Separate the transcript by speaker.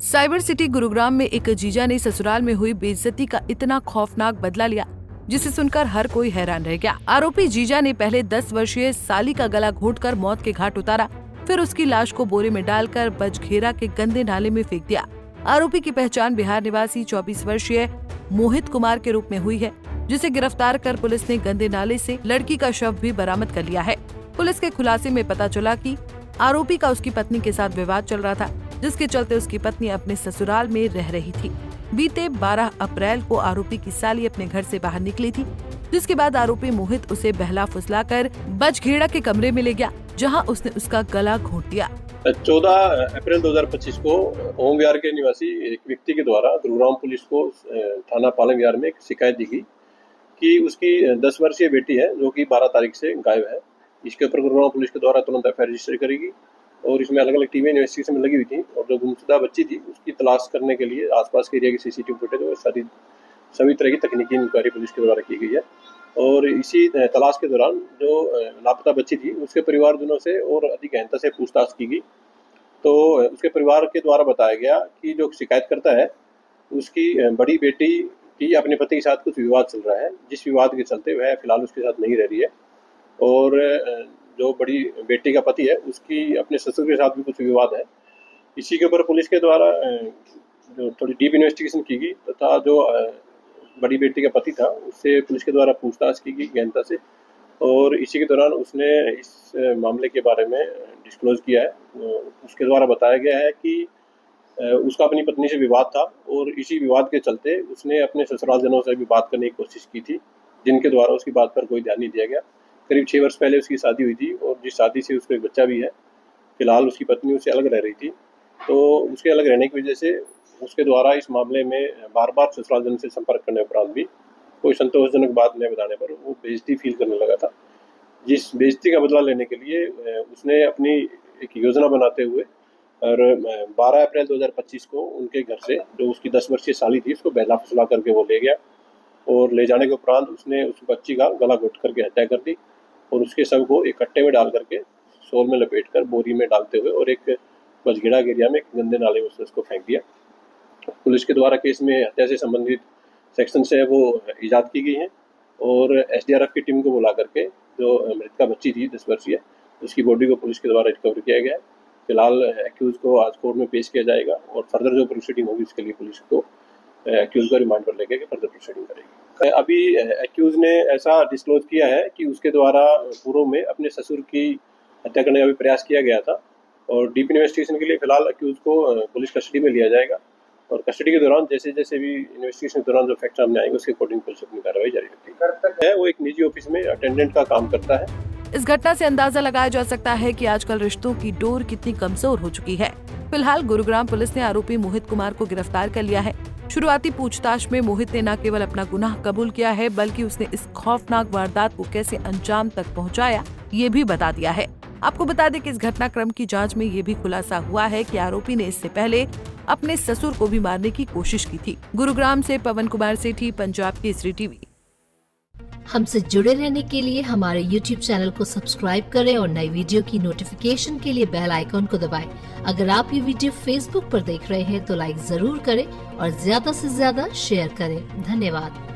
Speaker 1: Cyber city Gurugram में एक जीजा ने ससुराल में हुई बेइज्जती का इतना खौफनाक बदला लिया जिसे सुनकर हर कोई हैरान रह गया। आरोपी जीजा ने पहले 10 वर्षीय साली का गला घोंटकर मौत के घाट उतारा, फिर उसकी लाश को बोरे में डालकर बजखेरा के गंदे नाले में फेंक दिया। आरोपी की पहचान बिहार निवासी 24 वर्षीय मोहित कुमार के रूप में हुई है, जिसे गिरफ्तार कर पुलिस ने गंदे नाले से लड़की का शव भी बरामद कर लिया है। पुलिस के खुलासे में पता चला कि आरोपी का उसकी पत्नी के साथ विवाद चल रहा था, जिसके चलते उसकी पत्नी अपने ससुराल में रह रही थी। बीते 12 अप्रैल को आरोपी की साली अपने घर से बाहर निकली थी, जिसके बाद आरोपी मोहित उसे बहला फुसलाकर बजखेड़ा के कमरे में ले गया, जहां उसने उसका गला घोंट दिया।
Speaker 2: 14 अप्रैल 2025 को ओम विहार के निवासी एक व्यक्ति के द्वारा गुरुग्राम पुलिस को थाना पालम विहार में एक शिकायत दी गई कि उसकी 10 वर्षीय बेटी है जो कि 12 तारीख से गायब है। इसके ऊपर गुरुग्राम पुलिस के द्वारा तुरंत एफआईआर रजिस्टर करेगी और इसमें अलग अलग टीमें इन्वेस्टिगेशन में लगी हुई थी और जो गुमशुदा बच्ची थी उसकी तलाश करने के लिए आसपास के एरिया की सीसीटीवी फुटेज और सभी तरह की तकनीकी इंक्वायरी पुलिस के द्वारा की गई है। और इसी तलाश के दौरान जो लापता बच्ची थी उसके परिवारजनों से और अधिक गहनता से पूछताछ की गई, तो उसके परिवार के द्वारा बताया गया कि जो शिकायत करता है उसकी बड़ी बेटी की अपने पति के साथ कुछ विवाद चल रहा है, जिस विवाद के चलते वह फिलहाल उसके साथ नहीं रह रही है। और जो बड़ी बेटी का पति है उसकी अपने ससुर के साथ भी कुछ विवाद है। इसी के ऊपर पुलिस के द्वारा जो थोड़ी डीप इन्वेस्टिगेशन की गई तथा जो बड़ी बेटी का पति था उससे पुलिस के द्वारा पूछताछ की गई गहनता से, और इसी के दौरान उसने इस मामले के बारे में डिस्क्लोज किया है। उसके द्वारा बताया गया है कि उसका अपनी पत्नी से विवाद था और इसी विवाद के चलते उसने अपने ससुरालजनों से भी बात करने की कोशिश की थी, जिनके द्वारा उसकी बात पर कोई ध्यान नहीं दिया गया। करीब 6 वर्ष पहले उसकी शादी हुई थी और जिस शादी से उसको एक बच्चा भी है। फिलहाल उसकी पत्नी उससे अलग रह रही थी, तो उसके अलग रहने की वजह से उसके द्वारा इस मामले में बार-बार ससुरालजन से संपर्क करने उपरांत भी कोई संतोषजनक बात न बताने पर वो बेइज्जती फील करने लगा था। जिस बेइज्जती का बदला लेने के लिए उसने अपनी एक योजना बनाते हुए और 12 अप्रैल 2025 को उनके घर से जो उसकी 10 वर्षीय साली थी उसको बहला फुसला करके वो ले गया और ले जाने के उपरांत उसने उस बच्ची का गला घोंट करके हत्या कर दी और उसके शव को एक कट्टे में डाल करके शॉल में लपेटकर बोरी में डालते हुए और एक बजखेड़ा के एरिया में एक गंदे नाले में उसको फेंक दिया। पुलिस के द्वारा केस में हत्या से संबंधित सेक्शन से वो ईजाद की गई हैं और एसडीआरएफ की टीम को बुला करके जो मृतका बच्ची थी 10 वर्षीय उसकी बॉडी को पुलिस के द्वारा रिकवर किया गया है। फिलहाल एक्यूज को आज कोर्ट में पेश किया जाएगा और फर्दर जो प्रोसीडिंग होगी उसके लिए पुलिस को एक्यूज को रिमांड पर लेकर फर्दर प्रोसीडिंग करेगी। अभी एक्यूज ने ऐसा डिस्क्लोज किया है कि उसके द्वारा पूर्व में अपने ससुर की हत्या करने का भी प्रयास किया गया था और डीप इन्वेस्टिगेशन के लिए फिलहाल एक्यूज को पुलिस कस्टडी में लिया जाएगा और कस्टडी के दौरान जैसे जैसे भी इन्वेस्टिगेशन के दौरान जो फैक्ट सामने आएंगे उसके अकॉर्डिंग पुलिस अपनी कार्रवाई जारी रखेगी। है वो एक निजी ऑफिस में अटेंडेंट का काम करता है।
Speaker 1: इस घटना से अंदाजा लगाया जा सकता है कि आजकल रिश्तों की डोर कितनी कमजोर हो चुकी है। फिलहाल गुरुग्राम पुलिस ने आरोपी मोहित कुमार को गिरफ्तार कर लिया है। शुरुआती पूछताछ में मोहित ने न केवल अपना गुनाह कबूल किया है बल्कि उसने इस खौफनाक वारदात को कैसे अंजाम तक पहुंचाया ये भी बता दिया है। आपको बता दें कि इस घटनाक्रम की जांच में ये भी खुलासा हुआ है कि आरोपी ने इससे पहले अपने ससुर को भी मारने की कोशिश की थी। गुरुग्राम से पवन कुमार सेठी, पंजाब केसरी टीवी।
Speaker 3: हमसे जुड़े रहने के लिए हमारे YouTube चैनल को सब्सक्राइब करें और नई वीडियो की नोटिफिकेशन के लिए बेल आइकॉन को दबाएं। अगर आप ये वीडियो Facebook पर देख रहे हैं तो लाइक जरूर करें और ज्यादा से ज्यादा शेयर करें। धन्यवाद।